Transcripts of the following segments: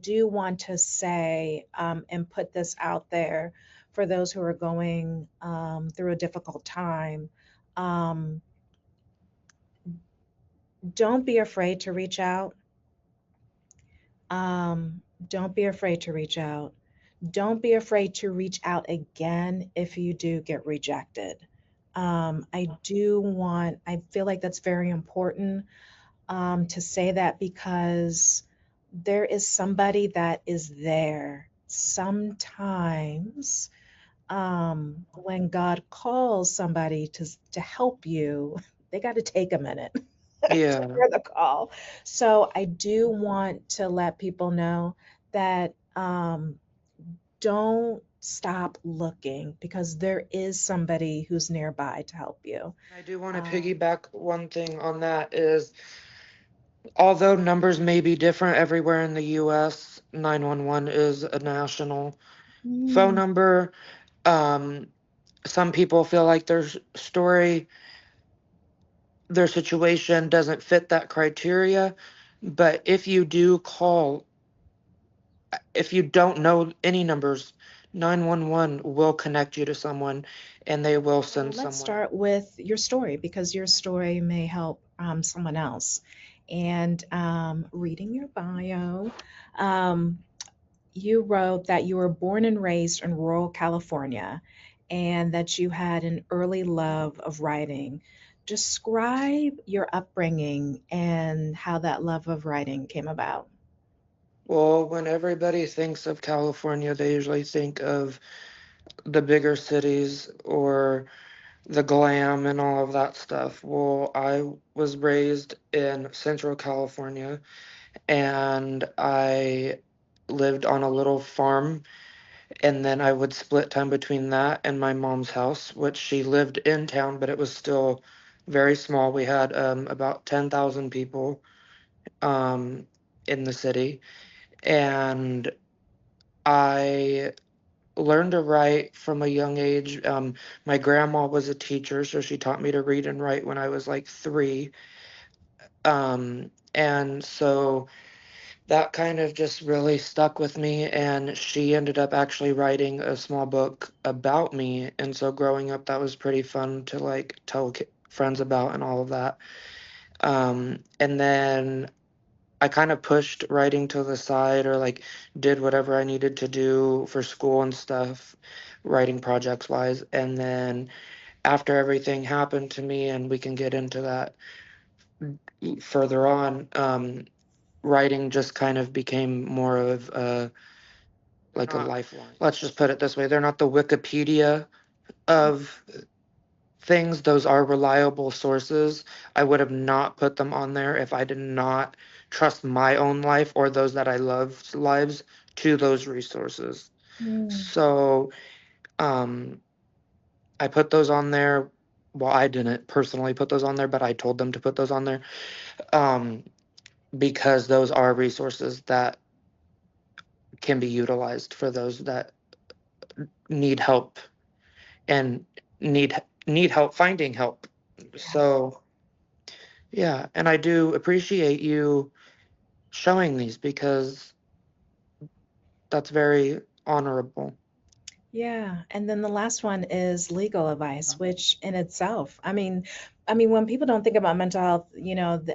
do want to say and put this out there for those who are going through a difficult time. Um, don't be afraid to reach out. Um, don't be afraid to reach out. Don't be afraid to reach out again if you do get rejected. I feel like that's very important to say that because there is somebody that is there. Sometimes when God calls somebody to help you, they got to take a minute to Yeah, hear the call. So I do want to let people know that don't stop looking because there is somebody who's nearby to help you. and I do want to Um, piggyback one thing on that is, although numbers may be different everywhere in the US, 911 is a national phone mm, number. Um, some people feel like story, their situation doesn't fit that criteria. But if you do call, if you don't know any numbers, 911 will connect you to someone and they will so send let's someone. start with your story because your story may help someone else. And reading your bio, um, you wrote that you were born and raised in rural California and that you had an early love of writing. Describe your upbringing and how that love of writing came about. Well, when everybody thinks of California, they usually think of the bigger cities or the glam and all of that stuff. Well, I was raised in Central California and I lived on a little farm, and then I would split time between that and my mom's house, which she lived in town, but it was still very small. We had about 10,000 people um, in the city, and I learned to write from a young age. My grandma was a teacher, so she taught me to read and write when I was like 3. And so that kind of just really stuck with me. And she ended up actually writing a small book about me. And so growing up, that was pretty fun to like tell friends about and all of that. And then I kind of pushed writing to the side or like did whatever I needed to do for school and stuff, writing projects wise. And then after everything happened to me, and we can get into that further on, writing just kind of became more of They're like a not. lifeline. Let's just put it this way. They're not the Wikipedia of things. Those are reliable sources. I would have not put them on there if I did not trust my own life or those that I love's lives to those resources. Mm. So I put those on there. Well, I didn't personally put those on there, but I told them to put those on there, um, because those are resources that can be utilized for those that need help and need need help finding help. So yeah, and I do appreciate you showing these because that's very honorable. Yeah, and then the last one is legal advice, which in itself, I mean, when people don't think about mental health,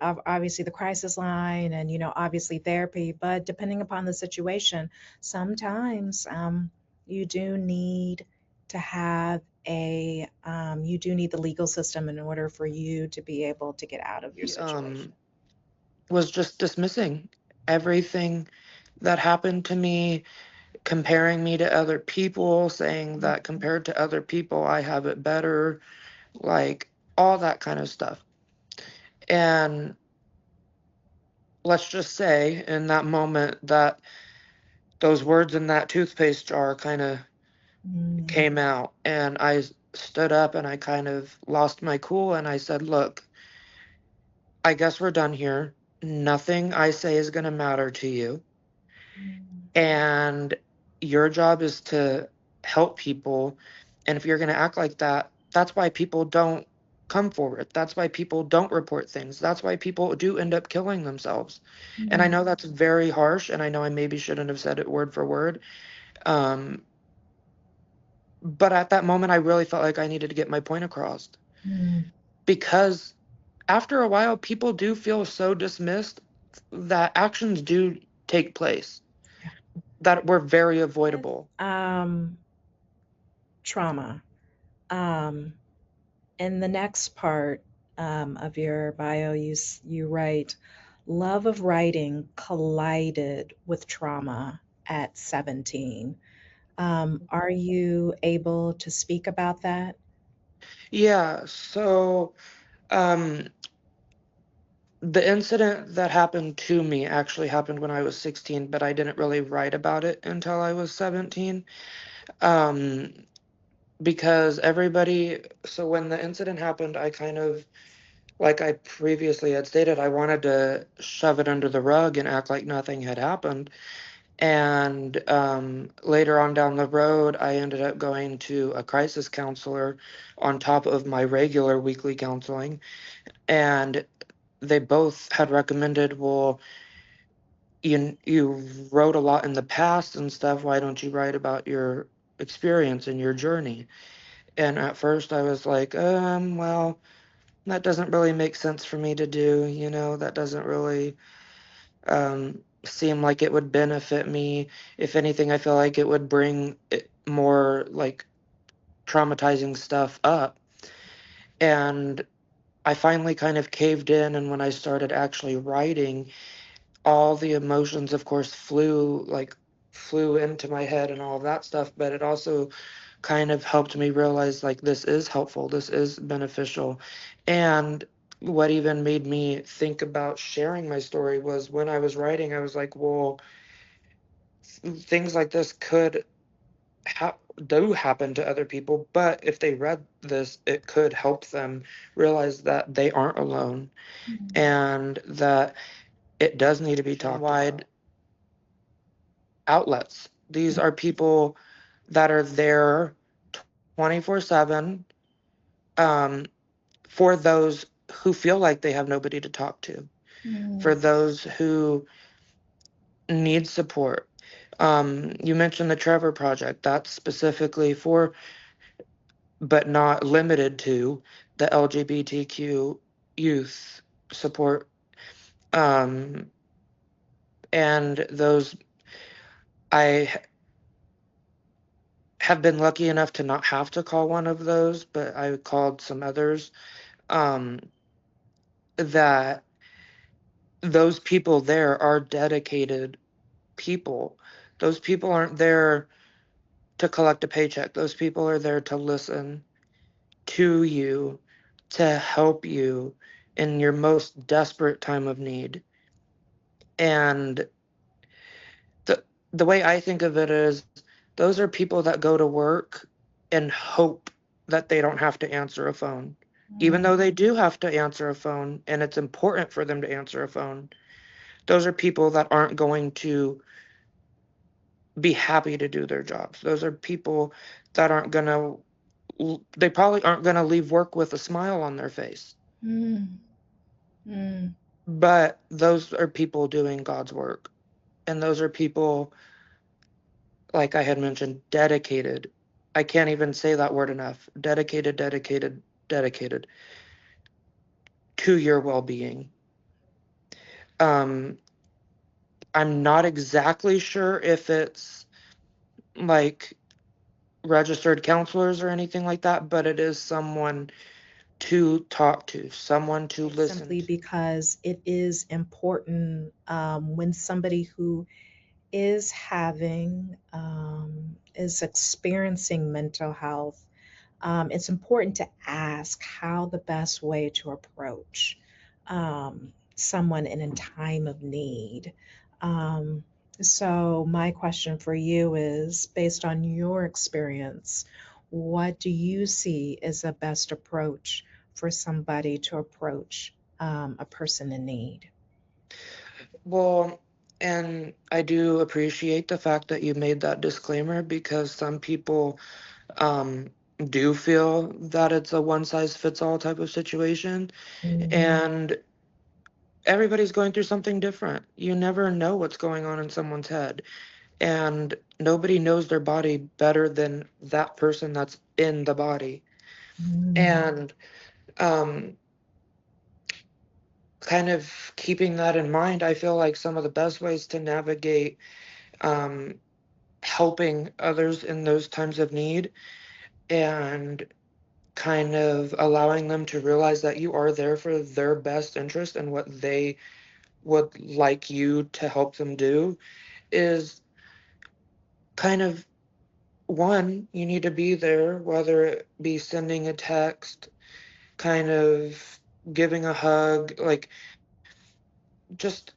obviously the crisis line and obviously therapy, but depending upon the situation, sometimes you do need to have you do need the legal system in order for you to be able to get out of your He situation. was just dismissing everything that happened to me, comparing me to other people, saying that compared to other people I have it better, like all that kind of stuff. And let's just say in that moment that those words in that toothpaste jar kind of Mm, came out, and I stood up and I kind of lost my cool and I said, "Look, I guess we're done here. Nothing I say is going to matter to you. mm, And your job is to help people. And if you're going to act like that, that's why people don't come forward. That's why people don't report things. That's why people do end up killing themselves. And I Mm, know that's very harsh, and I know I maybe shouldn't have said it word for word. Um, but at that moment, I really felt like I needed to get my point across mm, because after a while, people do feel so dismissed that actions do take place yeah. that were very With avoidable. trauma, um, in the next part of your bio, you write, love of writing collided with trauma at 17. Are you able to speak about that? Yeah, so um, the incident that happened to me actually happened when I was 16, but I didn't really write about it until I was 17. Um, because so when the incident happened, I kind of, like I previously had stated, I wanted to shove it under the rug and act like nothing had happened. And later on down the road, I ended up going to a crisis counselor on top of my regular weekly counseling. And they both had recommended, well, you wrote a lot in the past and stuff. Why don't you write about your experience and your journey? And at first I was like, well, that doesn't really make sense for me to do. That doesn't really seem like it would benefit me. If anything, I feel like it would bring more like traumatizing stuff up. And I finally kind of caved in, and when I started actually writing, all the emotions, of course, flew into my head and all of that stuff, but it also kind of helped me realize like this is helpful, this is beneficial. And what even made me think about sharing my story was when I was writing, I was like, well, things like this could do happen to other people, but if they read this, it could help them realize that they aren't alone Mm, and that it does need to be talked wide outlets. These yeah. are people that are there 24/7, um, for those who feel like they have nobody to talk to, Mm, for those who need support. You mentioned the Trevor Project. That's specifically for, but not limited to, the LGBTQ youth support. Um, and those, I have been lucky enough to not have to call one of those, but I called some others. Um, that those people there are dedicated people. Those people aren't there to collect a paycheck. Those people are there to listen to you, to help you in your most desperate time of need. And the the way I think of it is those are people that go to work and hope that they don't have to answer a phone. Even mm, though they do have to answer a phone and it's important for them to answer a phone, those are people that aren't going to be happy to do their jobs. Those are people that aren't going they probably aren't going to leave work with a smile on their face. mm, mm, But those are people doing God's work. And those are people, like I had mentioned, dedicated. I can't even say that word enough. Dedicated, dedicated, dedicated to your well being. Um, I'm not exactly sure if it's like registered counselors or anything like that, but it is someone to talk to, someone to listen simply to. because it is important when somebody who is is experiencing mental health, it's important to ask how the best way to approach someone in a time of need. Um, so, my question for you is based on your experience, what do you see as the best approach for somebody to approach a person in need? Well, and I do appreciate the fact that you made that disclaimer because some people do feel that it's a one size fits all type of situation. Mhm. And everybody's going through something different. You never know what's going on in someone's head. And nobody knows their body better than that person that's in the body. Mhm. And um, kind of keeping that in mind, I feel like some of the best ways to navigate um, helping others in those times of need and kind of allowing them to realize that you are there for their best interest and what they would like you to help them do is kind of one, you need to be there, whether it be sending a text, kind of giving a hug, like just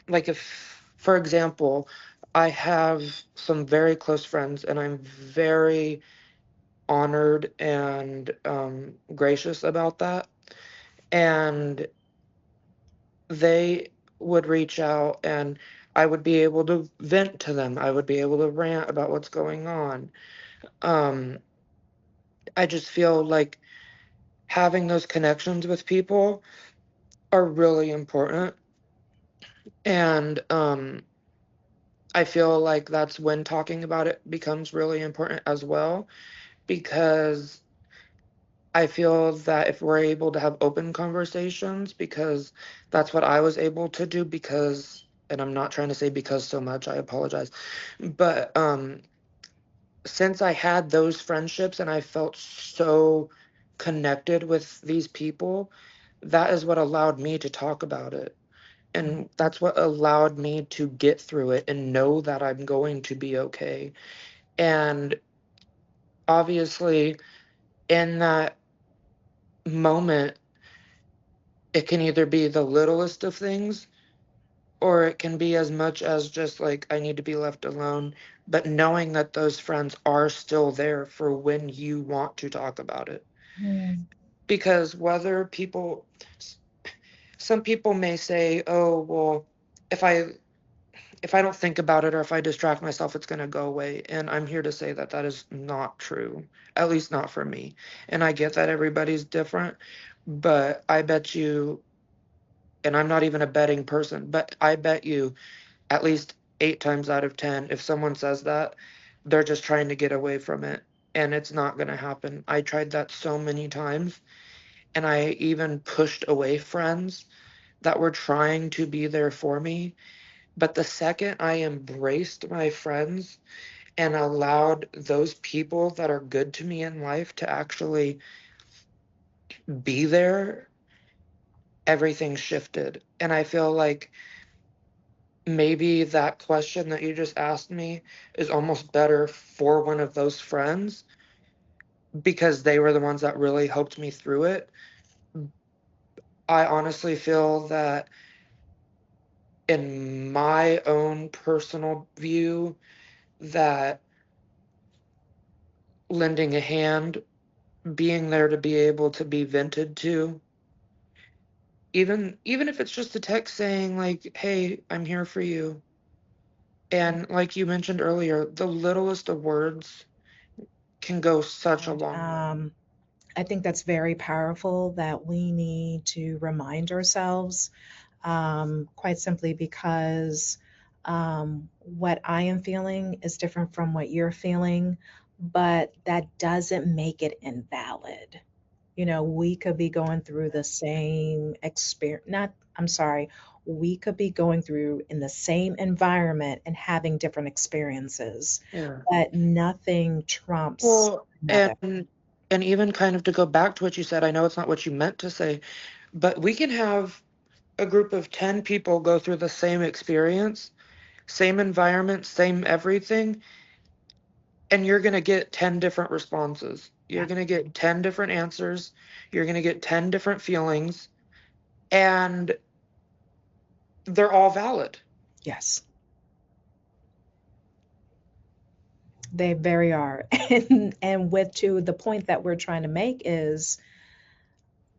like if, for example, I have some very close friends and I'm very honored and gracious about that. And they would reach out and I would be able to vent to them. I would be able to rant about what's going on. Um, I just feel like having those connections with people are really important. And I feel like that's when talking about it becomes really important as well, because I feel that if we're able to have open conversations, because that's what I was able to do, because, and I'm not trying to say because so much, I apologize, but since I had those friendships and I felt so connected with these people, that is what allowed me to talk about it. And that's what allowed me to get through it and know that I'm going to be okay. And obviously, in that moment, it can either be the littlest of things or it can be as much as just like, I need to be left alone. But knowing that those friends are still there for when you want to talk about it. Mhm. Because whether people, some people may say, oh, well, if I if I don't think about it or if I distract myself, it's going to go away. And I'm here to say that that is not true, at least not for me. And I get that everybody's different, but I bet you, and I'm not even a betting person, but I bet you at least 8 times out of 10, if someone says that, they're just trying to get away from it. And it's not going to happen. I tried that so many times. And I even pushed away friends that were trying to be there for me. But the second I embraced my friends and allowed those people that are good to me in life to actually be there, everything shifted. And I feel like maybe that question that you just asked me is almost better for one of those friends because they were the ones that really helped me through it. I honestly feel that in my own personal view that lending a hand, being there to be able to be vented to, even if it's just a text saying like, hey, I'm here for you, and like you mentioned earlier, the littlest of words can go such a And long way. I think that's very powerful that we need to remind ourselves, quite simply because what I am feeling is different from what you're feeling, but that doesn't make it invalid. You know, we could be going through the same experience, not, I'm sorry, we could be going through in the same environment and having different experiences, Yeah. but nothing trumps Well, another. and even kind of to go back to what you said, I know it's not what you meant to say, but we can have a group of 10 people go through the same experience, same environment, same everything, and you're going to get 10 different responses. You're Yes, going to get 10 different answers. You're going to get 10 different feelings, and they're all valid. yes, they very are. And with to the point that we're trying to make is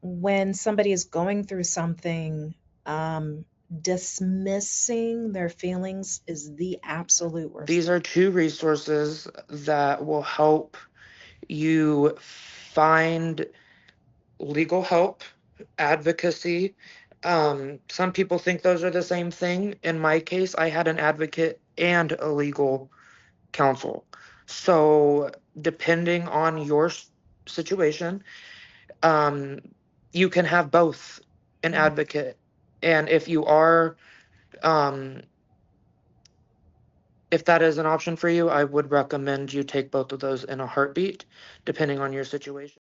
when somebody is going through something, dismissing their feelings is the absolute worst These thing. are two resources that will help You find legal help, advocacy. Some people think those are the same thing. In my case, I had an advocate and a legal counsel. So, depending on your situation, um, you can have both an Mm. advocate. And if you are, um, if that is an option for you, I would recommend you take both of those in a heartbeat, depending on your situation.